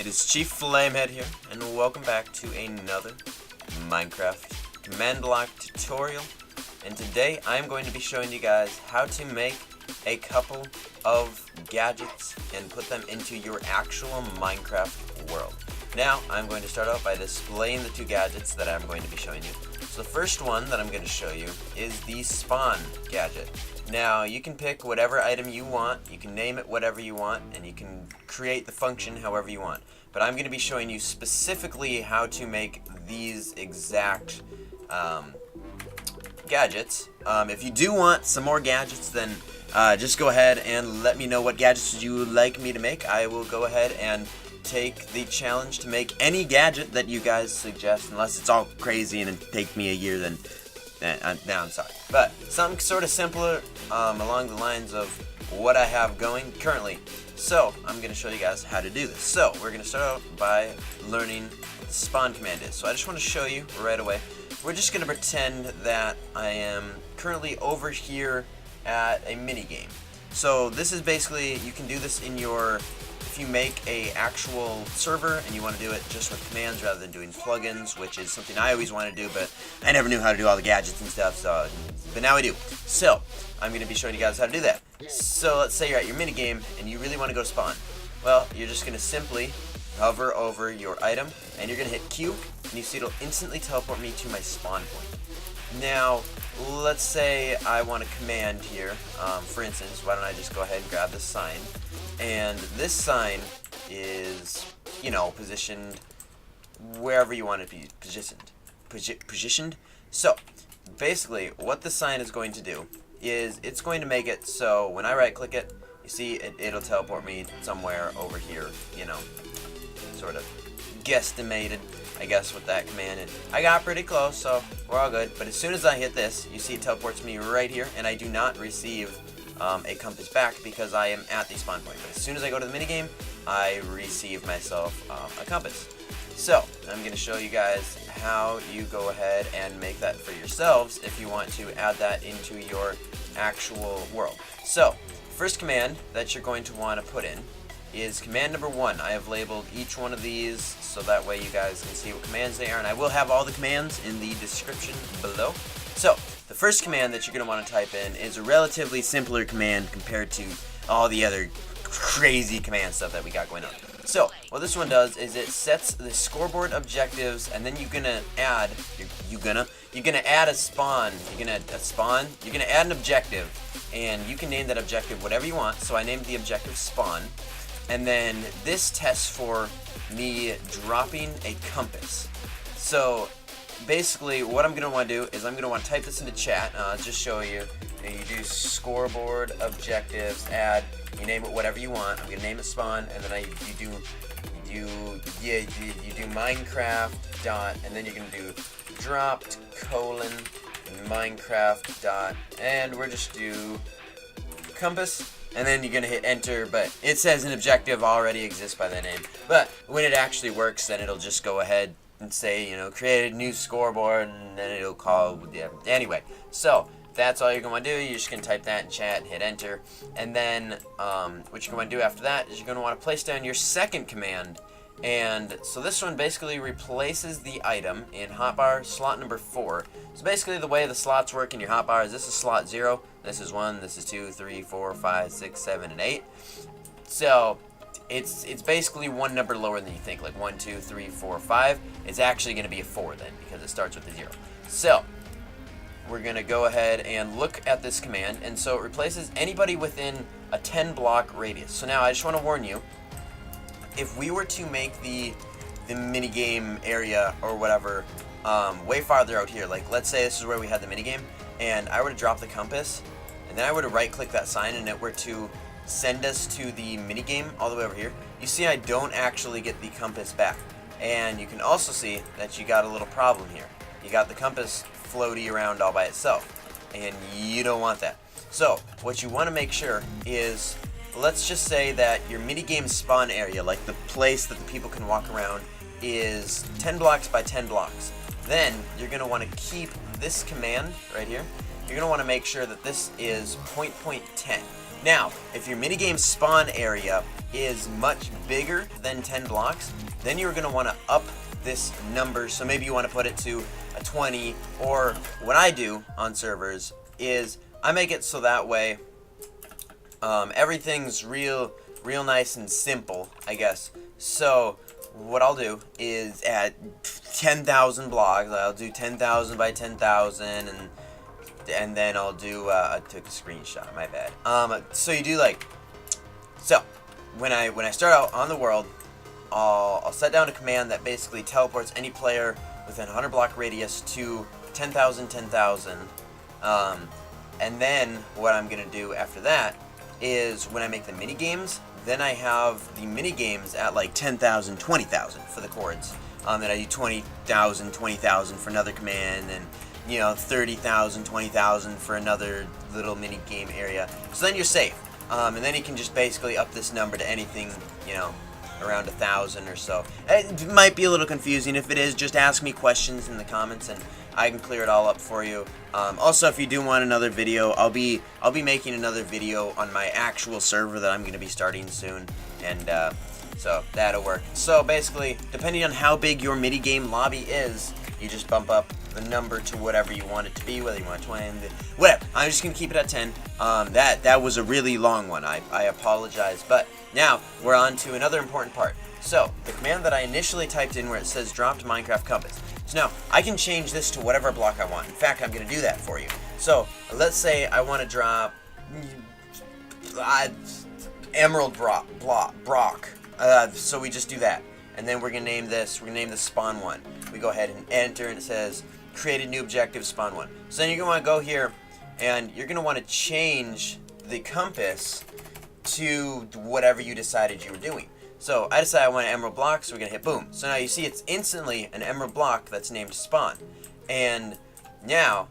is Chief Flamehead here, and welcome back to another Minecraft command block tutorial. And today I'm going to be showing you guys how to make a couple of gadgets and put them into your actual Minecraft world. Now I'm going to start out by displaying the two gadgets that I'm going to be showing you. So the first one that I'm going to show you is the spawn gadget. Now you can pick whatever item you want, you can name it whatever you want, and you can create the function however you want. But I'm going to be showing you specifically how to make these exact gadgets. If you do want some more gadgets, then just go ahead and let me know what gadgets you would like me to make. I will go ahead and take the challenge to make any gadget that you guys suggest, unless it's all crazy and it takes me a year, then I'm sorry. But something sort of simpler along the lines of what I have going currently. So I'm going to show you guys how to do this. So we're going to start out by learning what the spawn command is. So I just want to show you right away. We're just going to pretend that I am currently over here at a mini game. So this is basically, you can do this in your, if you make a actual server and you want to do it just with commands rather than doing plugins, which is something I always want to do, but I never knew how to do all the gadgets and stuff, but now I do. So I'm going to be showing you guys how to do that. So let's say you're at your mini game and you really want to go spawn. Well, you're just going to simply hover over your item and you're going to hit Q, and you see it'll instantly teleport me to my spawn point. Now let's say I want a command here. For instance, why don't I just go ahead and grab this sign, and this sign is, you know, positioned wherever you want it to be positioned. So basically what the sign is going to do is it's going to make it so when I right click it, you see it'll teleport me somewhere over here, you know, sort of guesstimated, I guess, with that command. And I got pretty close, so we're all good. But as soon as I hit this, you see it teleports me right here, and I do not receive a compass back because I am at the spawn point. But as soon as I go to the minigame, I receive myself a compass. So I'm going to show you guys how you go ahead and make that for yourselves if you want to add that into your actual world. So first command that you're going to want to put in is command number 1. I have labeled each one of these so that way you guys can see what commands they are, and I will have all the commands in the description below. So the first command that you're going to want to type in is a relatively simpler command compared to all the other crazy command stuff that we got going on. So what this one does is it sets the scoreboard objectives, and then you're gonna add you're gonna add a spawn. You're gonna add an objective, and you can name that objective whatever you want. So I named the objective spawn, and then this tests for me dropping a compass. So basically what I'm gonna want to do is I'm gonna want to type this into chat. Just show you. You do scoreboard objectives, add, you name it whatever you want. I'm gonna name it spawn, and then you do minecraft dot, and then you're gonna do dropped colon minecraft dot, and we're just do compass, and then you're gonna hit enter. But it says an objective already exists by the name, but when it actually works, then it'll just go ahead and say, you know, create a new scoreboard, and then it'll call, yeah. Anyway, so that's all you're going to do. You're just going to type that in chat and hit enter. And then what you're going to do after that is you're going to want to place down your second command. And so this one basically replaces the item in hotbar slot number 4. So basically the way the slots work in your hotbar is this is slot 0, this is 1, this is 2, 3, 4, 5, 6, 7, and 8. So it's basically one number lower than you think, like 1, 2, 3, 4, 5. It's actually going to be a 4 then, because it starts with a 0. So we're going to go ahead and look at this command, and so it replaces anybody within a 10 block radius. So now I just want to warn you, if we were to make the minigame area or whatever way farther out here, like let's say this is where we had the minigame, and I were to drop the compass, and then I were to right click that sign and it were to send us to the minigame all the way over here, you see I don't actually get the compass back. And you can also see that you got a little problem here. You got the compass floaty around all by itself, and you don't want that. So what you want to make sure is, let's just say that your minigame spawn area, like the place that the people can walk around, is 10 blocks by 10 blocks. Then you're going to want to keep this command right here. You're going to want to make sure that this is .10. Now, if your minigame spawn area is much bigger than 10 blocks, then you're going to want to up this number. So maybe you want to put it to a 20, or what I do on servers is I make it so that way everything's real nice and simple, I guess. So what I'll do is at 10,000 blocks, I'll do 10,000 by 10,000, and then I'll do I took a screenshot, my bad. So you do like, so when I start out on the world, I'll set down a command that basically teleports any player within 100 block radius to 10,000, 10,000. And then what I'm gonna do after that is when I make the mini games, then I have the mini games at like 10,000, 20,000 for the chords. Then I do 20,000, 20,000 for another command, and 30,000, 20,000 for another little mini game area. So then you're safe. And then you can just basically up this number to anything, around 1,000 or so. It might be a little confusing. If it is, just ask me questions in the comments and I can clear it all up for you. Also, if you do want another video, I'll be making another video on my actual server that I'm going to be starting soon, and so that'll work. So basically, depending on how big your mini game lobby is, you just bump up the number to whatever you want it to be, whether you want 20, whatever. I'm just going to keep it at 10. That was a really long one. I apologize, but now we're on to another important part. So the command that I initially typed in where it says dropped Minecraft compass. So now I can change this to whatever block I want. In fact, I'm going to do that for you. So let's say I want to drop emerald brock. So we just do that. And then we're going to name this, spawn 1. We go ahead and enter, and it says create a new objective, spawn 1. So then you're going to want to go here, and you're going to want to change the compass to whatever you decided you were doing. So I decided I want an emerald block, so we're going to hit boom. So now you see it's instantly an emerald block that's named spawn. And now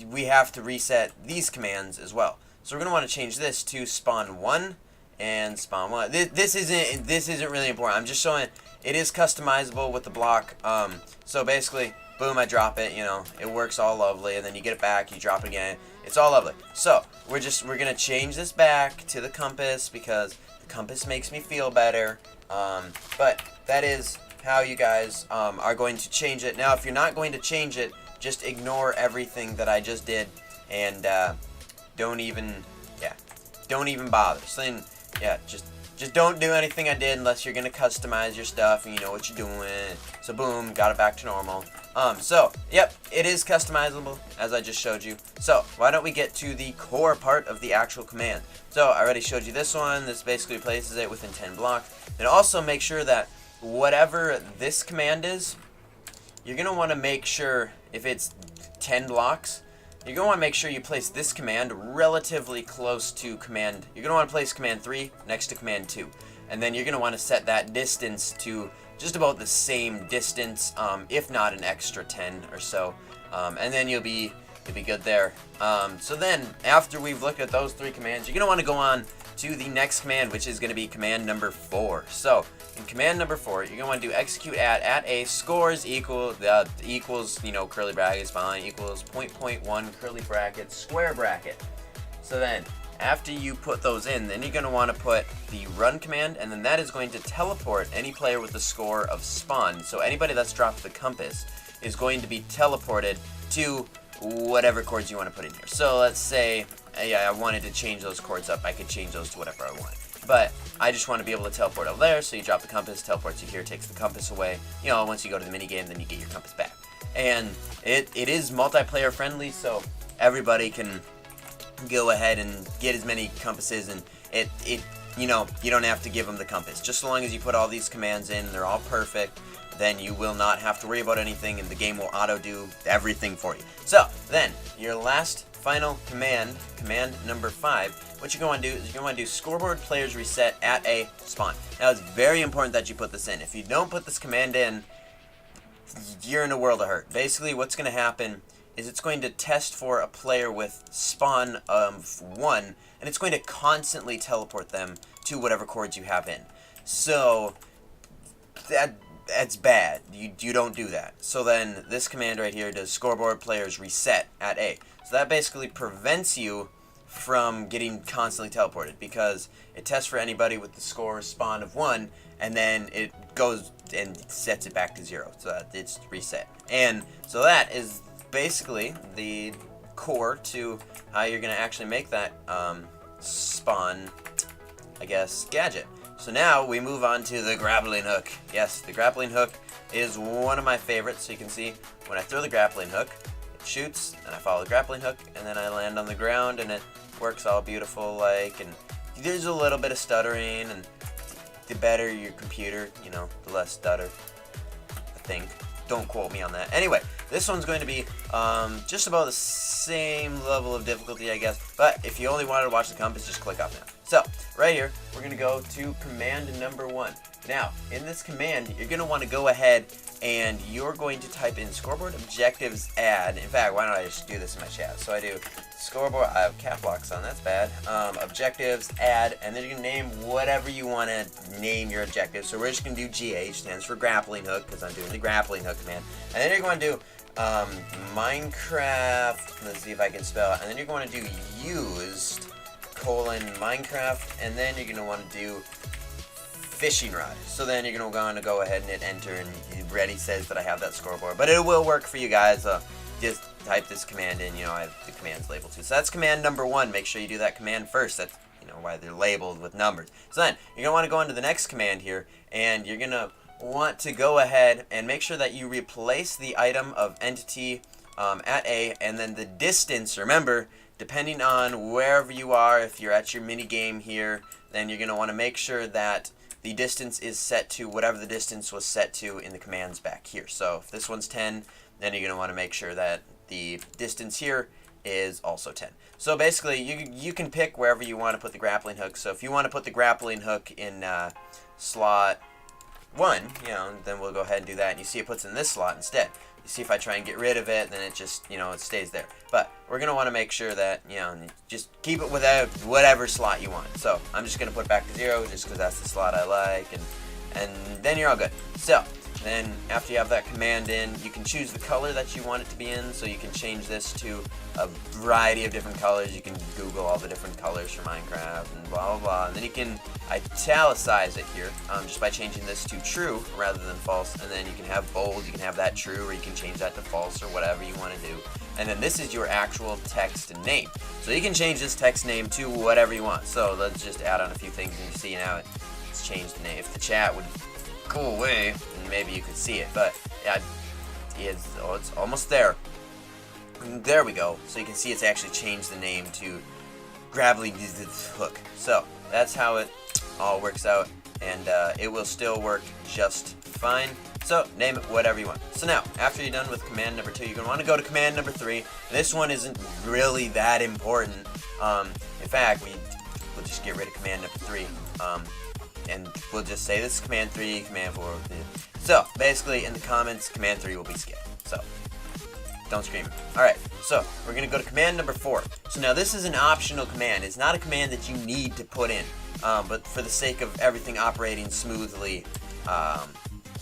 we have to reset these commands as well. So we're going to want to change this to spawn 1 and spawn 1. This isn't really important. I'm just showing it is customizable with the block. So basically, boom, I drop it, it works all lovely, and then you get it back, you drop it again. It's all lovely. So we're going to change this back to the compass because the compass makes me feel better. But that is how you guys are going to change it. Now, if you're not going to change it, just ignore everything that I just did, and don't even bother. So then, yeah, just don't do anything I did unless you're gonna customize your stuff and you know what you're doing. So boom, got it back to normal. So yep, it is customizable as I just showed you. So why don't we get to the core part of the actual command? So I already showed you this one. This basically replaces it within 10 blocks. And also make sure that whatever this command is, you're gonna want to make sure if it's 10 blocks. You're going to want to make sure you place this command relatively close to command. You're going to want to place command 3 next to command 2. And then you're going to want to set that distance to just about the same distance, if not an extra 10 or so. And then you'll be good there. So then, after we've looked at those 3 commands, you're going to want to go on to the next command, which is going to be command number 4. So, in command number 4, you're going to want to do execute at a scores equals, curly brackets, fine, equals 0.1 curly brackets, square bracket. So then, after you put those in, then you're going to want to put the run command, and then that is going to teleport any player with the score of spawn. So anybody that's dropped the compass is going to be teleported to whatever chords you want to put in here. So let's say I wanted to change those chords up. I could change those to whatever I want. But I just want to be able to teleport over there, so you drop the compass, teleports you here, takes the compass away. Once you go to the minigame, then you get your compass back. And it is multiplayer friendly, so everybody can go ahead and get as many compasses, and you don't have to give them the compass. Just so long as you put all these commands in, they're all perfect, then you will not have to worry about anything, and the game will auto-do everything for you. So, then, your last final command number 5, what you're going to do is you're going to do scoreboard players reset at a spawn. Now, it's very important that you put this in. If you don't put this command in, you're in a world of hurt. Basically, what's going to happen is it's going to test for a player with spawn of 1, and it's going to constantly teleport them to whatever chords you have in. So, that's bad. You don't do that. So then this command right here does scoreboard players reset at A. So that basically prevents you from getting constantly teleported, because it tests for anybody with the score spawn of 1, and then it goes and sets it back to 0, so that it's reset. And so that is basically the core to how you're going to actually make that spawn, I guess, gadget. So now we move on to the grappling hook. Yes, the grappling hook is one of my favorites. So you can see when I throw the grappling hook, it shoots, and I follow the grappling hook, and then I land on the ground, and it works all beautiful like, and there's a little bit of stuttering, and the better your computer, you know, the less stutter, I think. Don't quote me on that. Anyway, this one's going to be just about the same level of difficulty, I guess, but if you only wanted to watch the compass, just click off now. So, right here, we're going to go to command number 1. Now, in this command, you're going to want to go ahead and you're going to type in scoreboard objectives add. In fact, why don't I just do this in my chat? So I do scoreboard, I have cap locks on, that's bad. Objectives add, and then you can name whatever you want to name your objective. So we're just going to do GH, stands for grappling hook, because I'm doing the grappling hook command. And then you're going to do Minecraft, let's see if I can spell it, and then you're going to do used, Minecraft, and then you're going to want to do fishing rod. So then you're going to go ahead and hit enter, and it already says that I have that scoreboard. But it will work for you guys. Just type this command in. You know, I have the commands labeled too. So that's command number 1. Make sure you do that command first. That's, you know, why they're labeled with numbers. So then you're going to want to go into the next command here, and you're going to want to go ahead and make sure that you replace the item of entity at A, and then the distance, remember, depending on wherever you are, if you're at your mini game here, then you're going to want to make sure that the distance is set to whatever the distance was set to in the commands back here. So if this one's 10, then you're going to want to make sure that the distance here is also 10. So basically, you can pick wherever you want to put the grappling hook. So if you want to put the grappling hook in slot 1, you know, then we'll go ahead and do that. And you see it puts in this slot instead. You see if I try and get rid of it, then it just, you know, it stays there. But we're going to want to make sure that, you know, just keep it without whatever slot you want. So I'm just going to put it back to 0 just because that's the slot I like, and then you're all good. So then after you have that command in, you can choose the color that you want it to be in. So you can change this to a variety of different colors. You can Google all the different colors for Minecraft and blah, blah, blah. And then you can italicize it here just by changing this to true rather than false. And then you can have bold, you can have that true, or you can change that to false or whatever you want to do. And then this is your actual text name. So you can change this text name to whatever you want. So let's just add on a few things, and you see now it's changed the name. If the chat would go away, and maybe you could see it, but yeah, it's almost there. And there we go. So you can see it's actually changed the name to Grappling Hook. So that's how it all works out, and it will still work just fine. So name it whatever you want. So now, after you're done with command number 2, you're going to want to go to command number 3. This one isn't really that important. In fact, we'll just get rid of command number 3. And we'll just say this is command 3, command 4. So basically, in the comments, command 3 will be skipped. So don't scream. Alright, so we're going to go to command number 4. So now this is an optional command. It's not a command that you need to put in. But for the sake of everything operating smoothly,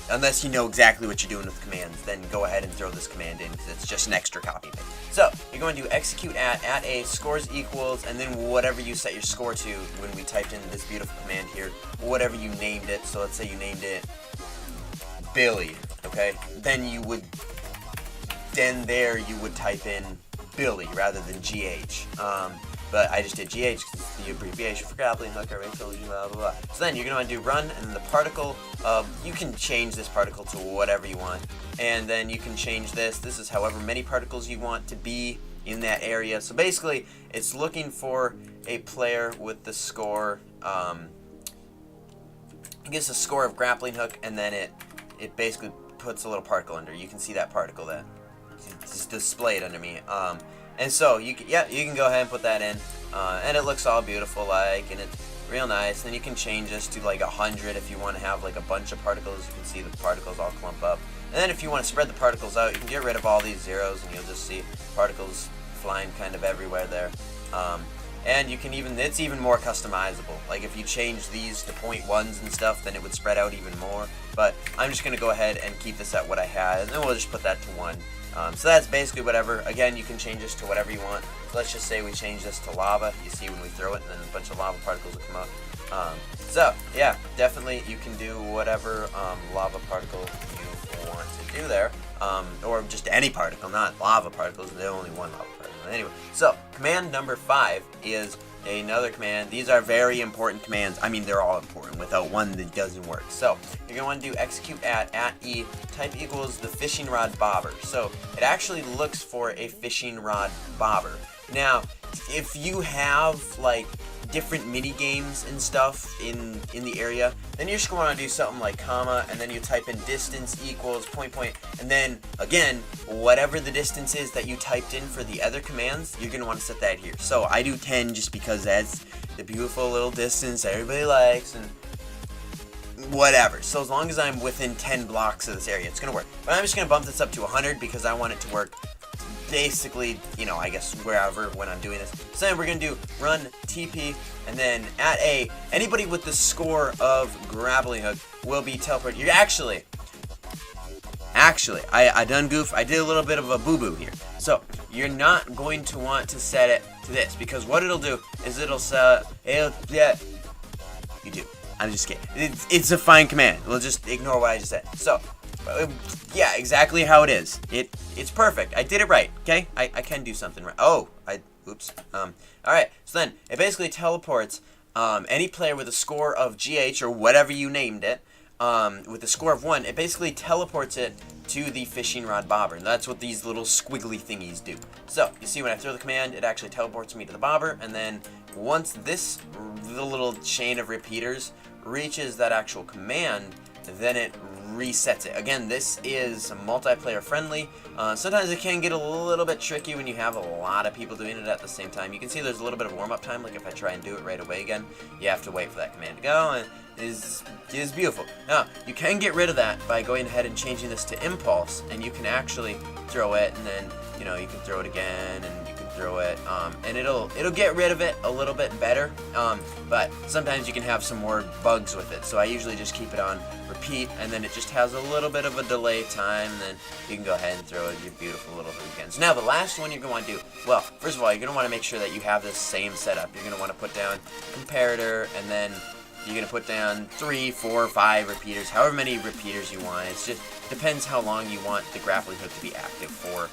unless you know exactly what you're doing with commands, then go ahead and throw this command in, because it's just an extra copy paste. So you're going to execute at A scores equals, and then whatever you set your score to when we typed in this beautiful command here, whatever you named it. So let's say you named it Billy, okay? Then you would type in Billy rather than GH. But I just did GH because it's the abbreviation for grappling hook. I already told you, blah, blah, blah. So then you're going to want to do run, and then the particle, you can change this particle to whatever you want. And then you can change this. This is however many particles you want to be in that area. So basically, it's looking for a player with the score, it gives a score of grappling hook, and then it basically puts a little particle under. You can see that particle that is displayed under me. And so you can go ahead and put that in, and it looks all beautiful like, and it's real nice. Then you can change this to like 100 if you want to have like a bunch of particles. You can see the particles all clump up. And then if you want to spread the particles out, you can get rid of all these zeros, and you'll just see particles flying kind of everywhere there. And you can it's even more customizable. Like if you change these to 0.1s and stuff, then it would spread out even more. But I'm just going to go ahead and keep this at what I had, and then we'll just put that to 1. So that's basically whatever. Again, you can change this to whatever you want. So let's just say we change this to lava. You see when we throw it, and then a bunch of lava particles will come out. So yeah, definitely you can do whatever lava particle you want to do there, or just any particle, not lava particles. There's only one lava particle. Anyway, so command number 5 is another command. These are very important commands. I mean, they're all important. Without one, that doesn't work. So you're gonna want to do execute at e type equals the fishing rod bobber. So it actually looks for a fishing rod bobber. Now, if you have like different mini games and stuff in the area, then you're just going to want to do something like comma, and then you type in distance equals point, and then again whatever the distance is that you typed in for the other commands, you're going to want to set that here. So I do 10 just because that's the beautiful little distance everybody likes and whatever. So as long as I'm within 10 blocks of this area, it's going to work. But I'm just going to bump this up to 100 because I want it to work basically, you know, I guess wherever when I'm doing this. So then we're going to do run TP, and then at A, anybody with the score of Grappling Hook will be teleported. You're actually, I done goof. I did a little bit of a boo-boo here. So you're not going to want to set it to this, because what it'll do is it'll set, yeah, you do. I'm just kidding. It's a fine command. We'll just ignore what I just said. So, yeah, exactly how it is. It's perfect. I did it right. Okay, I can do something right. Oh, oops. All right. So then it basically teleports any player with a score of GH or whatever you named it, with a score of 1. It basically teleports it to the fishing rod bobber. And that's what these little squiggly thingies do. So you see when I throw the command, it actually teleports me to the bobber, and then once the little chain of repeaters reaches that actual command, then it resets it. Again, this is multiplayer friendly. Sometimes it can get a little bit tricky when you have a lot of people doing it at the same time. You can see there's a little bit of warm-up time. Like if I try and do it right away again, you have to wait for that command to go, and it is beautiful. Now, you can get rid of that by going ahead and changing this to impulse, and you can actually throw it, and then, you know, you can throw it again, and you can throw it, and it'll get rid of it a little bit better, but sometimes you can have some more bugs with it. So I usually just keep it on repeat, and then it just has a little bit of a delay time, and then you can go ahead and throw your beautiful little hook again. So now the last one you're going to want to do, well, first of all, you're going to want to make sure that you have this same setup. You're going to want to put down comparator, and then you're going to put down 3, 4, 5 repeaters, however many repeaters you want. It just depends how long you want the grappling hook to be active for.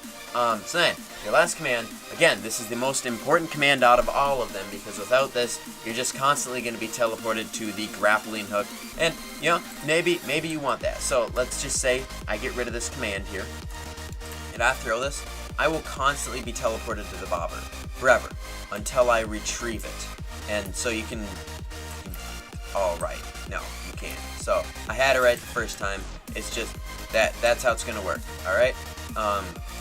So then, your last command, again, this is the most important command out of all of them, because without this, you're just constantly going to be teleported to the grappling hook. And, you know, maybe you want that. So let's just say I get rid of this command here, and I throw this. I will constantly be teleported to the bobber, forever, until I retrieve it. And so you can... Oh, right. No, you can't. So, I had it right the first time. It's just that's how it's going to work. Alright?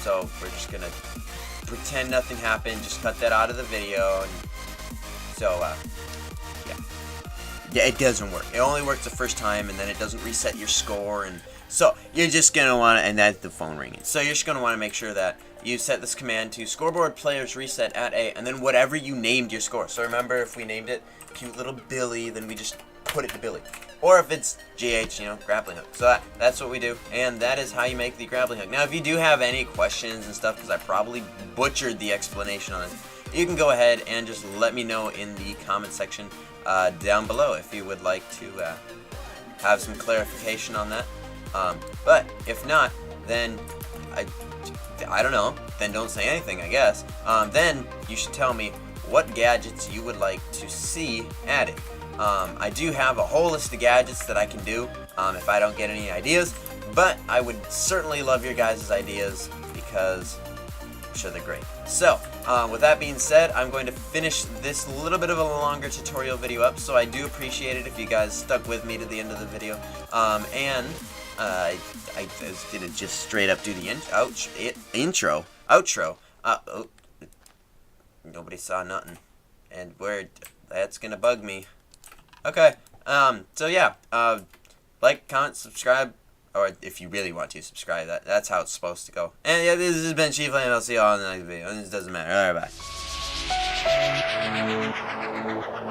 So, we're just going to pretend nothing happened. Just cut that out of the video. And so, yeah, it doesn't work. It only works the first time, and then it doesn't reset your score. And so, you're just going to want to, and that's the phone ringing. So, you're just going to want to make sure that you set this command to scoreboard players reset at A, and then whatever you named your score. So remember, if we named it cute little Billy, then we just put it to Billy. Or if it's GH, you know, grappling hook. So that's what we do, and that is how you make the grappling hook. Now, if you do have any questions and stuff, because I probably butchered the explanation on it, you can go ahead and just let me know in the comment section down below if you would like to have some clarification on that. But if not, then I don't know, then don't say anything, I guess. Then you should tell me what gadgets you would like to see added. I do have a whole list of gadgets that I can do if I don't get any ideas, but I would certainly love your guys' ideas because I'm sure they're great. So, with that being said, I'm going to finish this little bit of a longer tutorial video up, so I do appreciate it if you guys stuck with me to the end of the video. I was gonna just straight up do the outro. Oh, nobody saw nothing, and that's gonna bug me. Okay, so yeah, like, comment, subscribe, or if you really want to subscribe, that's how it's supposed to go. And yeah, this has been Chief Lane. I'll see you all in the next video. This doesn't matter. Alright, bye.